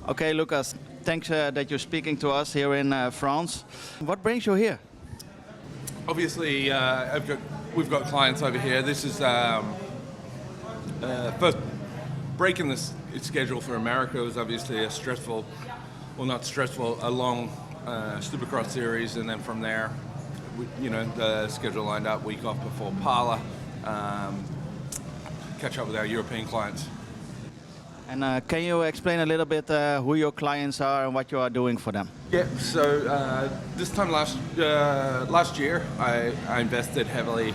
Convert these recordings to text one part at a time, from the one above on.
Okay, Lucas, thanks that you're speaking to us here in France. What brings you here? Obviously, we've got clients over here. This is first breaking the schedule for America was obviously a stressful, well, not stressful, a long supercross series, and then from there, the schedule lined up week off before Parla. Catch up with our European clients. And can you explain a little bit who your clients are and what you are doing for them? Yeah, so this time last year, I invested heavily,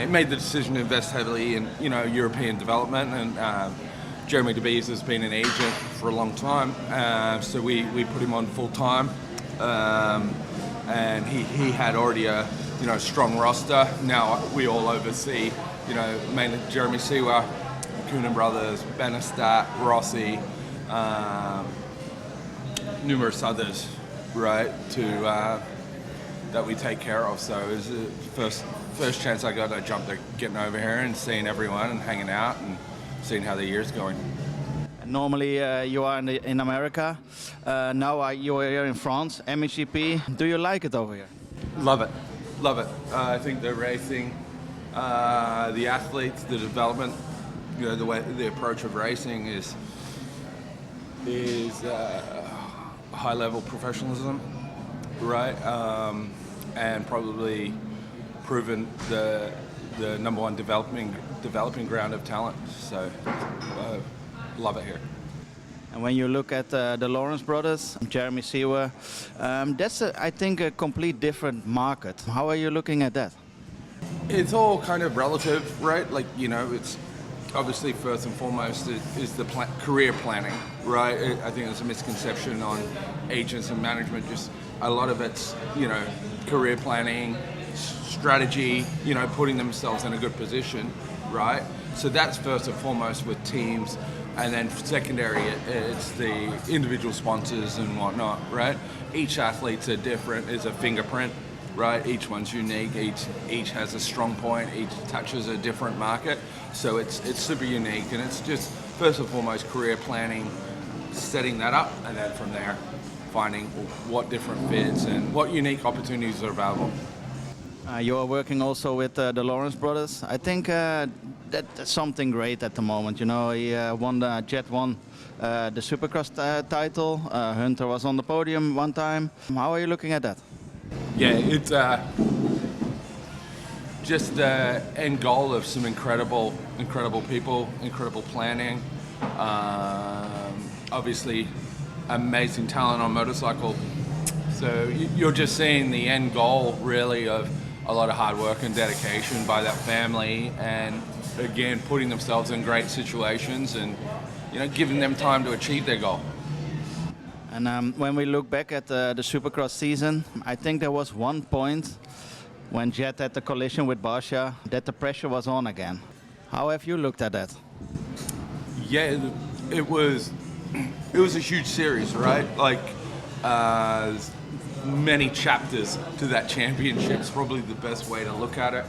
made the decision to invest heavily in European development, and Jeremy DeBees has been an agent for a long time, so we put him on full time, and he had already a strong roster. Now we all oversee, mainly Jeremy Seewer, Coenen brothers, Benestat, Rossi, numerous others, right, that we take care of. So it was the first chance I got, I jumped at getting over here and seeing everyone and hanging out and seeing how the year's going. Normally you are in America, now you are here in France, MXGP. Do you like it over here? Love it, love it. I think the racing, the athletes, the development, the way the approach of racing is high level professionalism, right? And probably proven the number one developing ground of talent. So love it here. And when you look at the Lawrence brothers, Jeremy Seewer, that's I think a complete different market. How are you looking at that? It's all kind of relative, right? Like, it's obviously first and foremost is the career planning, right? I think there's a misconception on agents and management. Just a lot of it's, career planning, strategy, putting themselves in a good position, right? So that's first and foremost with teams. And then secondary, it's the individual sponsors and whatnot, right? Each athlete's different, is a fingerprint, right? Each one's unique, each has a strong point, each touches a different market. So it's super unique, and it's just first and foremost career planning, setting that up, and then from there finding what different fits and what unique opportunities are available. You are working also with the Lawrence brothers. I think that's something great at the moment. He won Jett won the supercross title. Hunter was on the podium one time. How are you looking at that? Yeah, it's just the end goal of some incredible people, incredible planning. Obviously, amazing talent on motorcycle. So you're just seeing the end goal, really, of a lot of hard work and dedication by that family, and again, putting themselves in great situations and giving them time to achieve their goal. And when we look back at the supercross season, I think there was one point when Jett had the collision with Sacha that the pressure was on again. How have you looked at that? Yeah, it was a huge series, right? Like many chapters to that championship is probably the best way to look at it.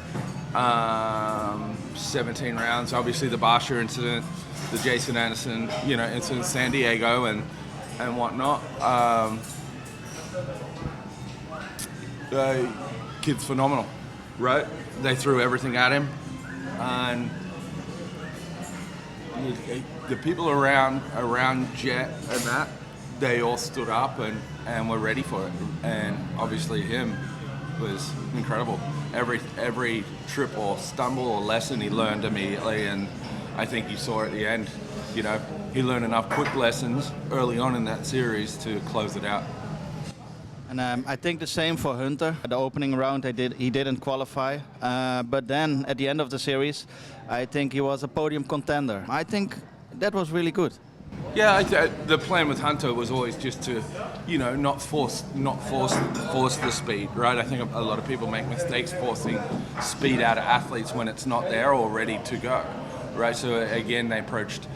17 rounds, obviously the Sacha incident, the Jason Anderson, incident in San Diego and whatnot. The kid's phenomenal, right? They threw everything at him, and the people around Jett and that, they all stood up and were ready for it. And obviously him was incredible. Every trip or stumble or lesson he learned immediately, and I think you saw at the end, he learned enough quick lessons early on in that series to close it out. And I think the same for Hunter. The opening round he didn't qualify, but then at the end of the series, I think he was a podium contender. I think that was really good. Yeah, the plan with Hunter was always just to, not force the speed, right? I think a lot of people make mistakes forcing speed out of athletes when it's not there or ready to go, right? So again, they approached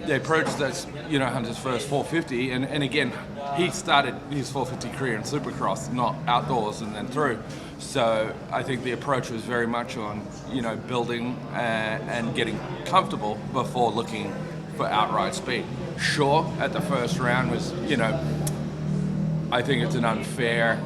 that's Hunter's first 450, and again, he started his 450 career in supercross, not outdoors and then through. So I think the approach was very much on building and getting comfortable before looking for outright speed. sure at the first round was, I think it's an unfair,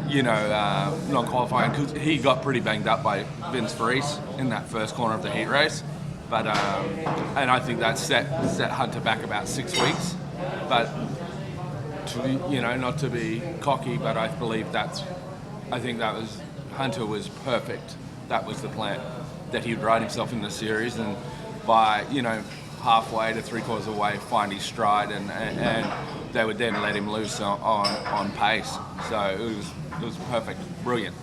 non-qualifying, because he got pretty banged up by Vince Friese in that first corner of the heat race. But and I think that set Hunter back about 6 weeks. But not to be cocky, but I think that was Hunter was perfect. That was the plan, that he'd ride himself in the series, and by halfway to 3/4 of the way find his stride, and they would then let him loose on pace. So it was perfect, brilliant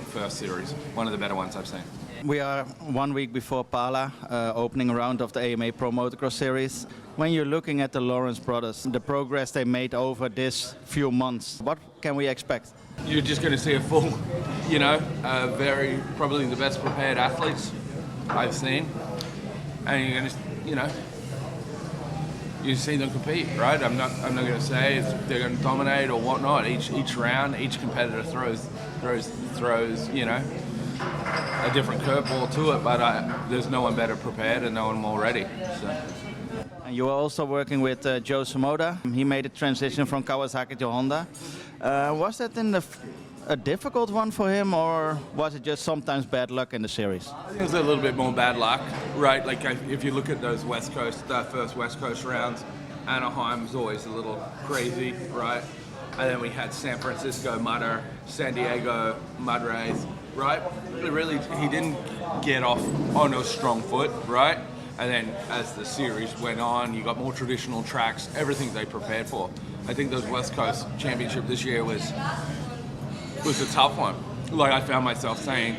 first series, one of the better ones I've seen. We are 1 week before Pala, opening round of the AMA Pro Motocross Series. When you're looking at the Lawrence brothers, the progress they made over this few months, what can we expect? You're just going to see a full, probably the best prepared athletes I've seen, and you're going to, you see them compete, right? I'm not going to say if they're going to dominate or whatnot. Each round, each competitor throws, a different curveball to it, but there's no one better prepared and no one more ready. So. And you are also working with Jo Shimoda. He made a transition from Kawasaki to Honda. Was that a difficult one for him, or was it just sometimes bad luck in the series? I think it was a little bit more bad luck, right? Like if you look at those first West Coast rounds, Anaheim was always a little crazy, right? And then we had San Francisco Mudder, San Diego Mud Race, right? Really, he didn't get off on a strong foot, right? And then as the series went on, you got more traditional tracks, everything they prepared for. I think those West Coast Championship this year was a tough one. Like I found myself saying,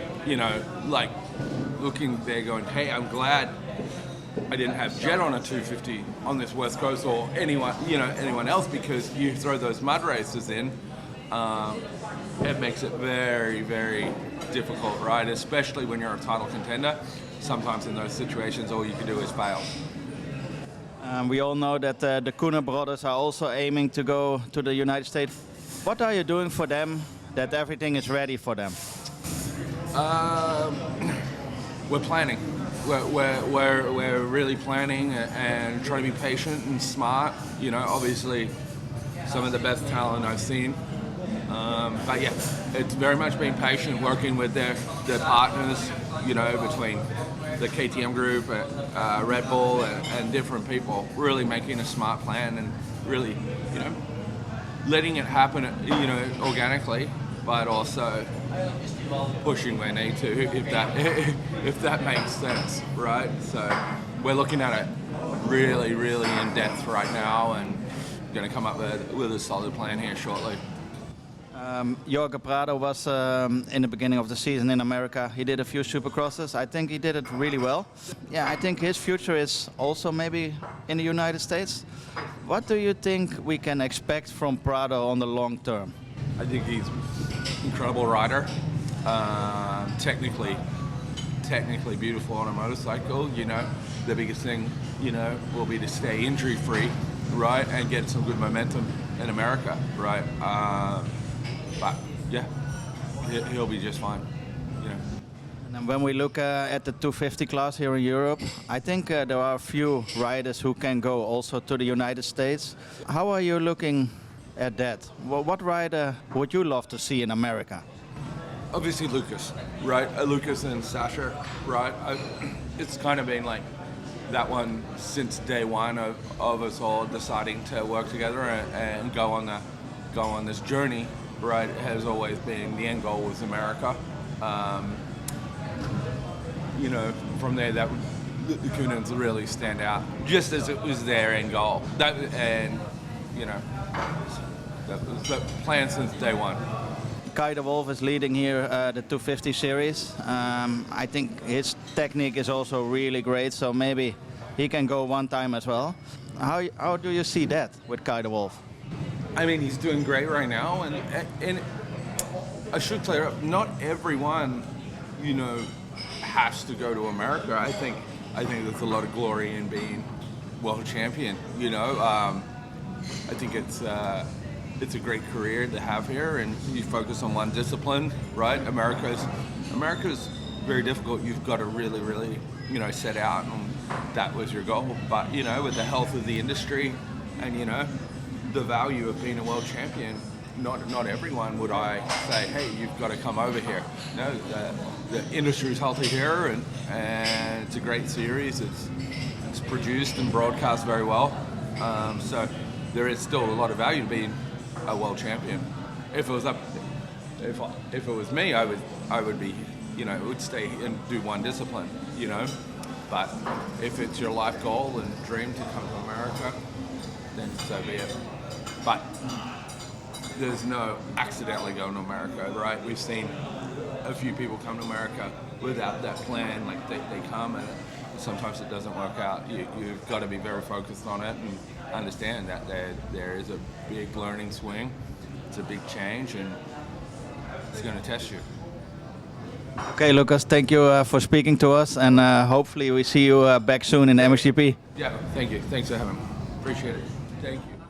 looking there going, hey, I'm glad I didn't have Jett on a 250 on this West Coast, or anyone else, because you throw those mud races in, it makes it very, very difficult, right? Especially when you're a title contender. Sometimes in those situations, all you can do is fail. We all know that the Coenen brothers are also aiming to go to the United States. What are you doing for them that everything is ready for them? We're planning. We're really planning and trying to be patient and smart. Obviously, some of the best talent I've seen. But yeah, it's very much being patient, working with their partners, between the KTM group, Red Bull, and different people, really making a smart plan and really, letting it happen, organically, but also pushing where need to, if that makes sense, right? So we're looking at it really, really in depth right now, and going to come up with a solid plan here shortly. Jorge Prado was in the beginning of the season in America. He did a few supercrosses. I think he did it really well. Yeah, I think his future is also maybe in the United States. What do you think we can expect from Prado on the long term? I think he's an incredible rider. Technically beautiful on a motorcycle. The biggest thing, will be to stay injury-free, right, and get some good momentum in America, right? But yeah, he'll be just fine. And then when we look at the 250 class here in Europe, I think there are a few riders who can go also to the United States. How are you looking at that? What rider would you love to see in America? Obviously Lucas, right? Lucas and Sacha, right? It's kind of been like that one since day one of us all deciding to work together and go on this journey, right? It has always been the end goal was America. From there, the Coenens really stand out, just as it was their end goal. That was the plan since day one. Kai de Wolf is leading here the 250 series. I think his technique is also really great, so maybe he can go one time as well. How do you see that with Kai de Wolf? I mean, he's doing great right now, and I should clear up, not everyone, has to go to America. I think there's a lot of glory in being world champion. I think it's a great career to have here, and you focus on one discipline, right? America's very difficult. You've got to really, really, set out, and that was your goal. But with the health of the industry, And you know, the value of being a world champion, not everyone would I say, hey, you've got to come over here. No, the industry's healthy here, and it's a great series. It's produced and broadcast very well. So there is still a lot of value to being a world champion. If it was me, I would be, you know, would stay and do one discipline, you know. But if it's your life goal and dream to come to America, then so be it. But there's no accidentally going to America, right? We've seen a few people come to America without that plan. Like they come and sometimes it doesn't work out. You've got to be very focused on it and understand that there is a big learning swing. It's a big change and it's going to test you. Okay, Lucas, thank you for speaking to us, and hopefully we see you back soon in the MXGP. Yeah, thank you. Thanks for having me. Appreciate it. Thank you.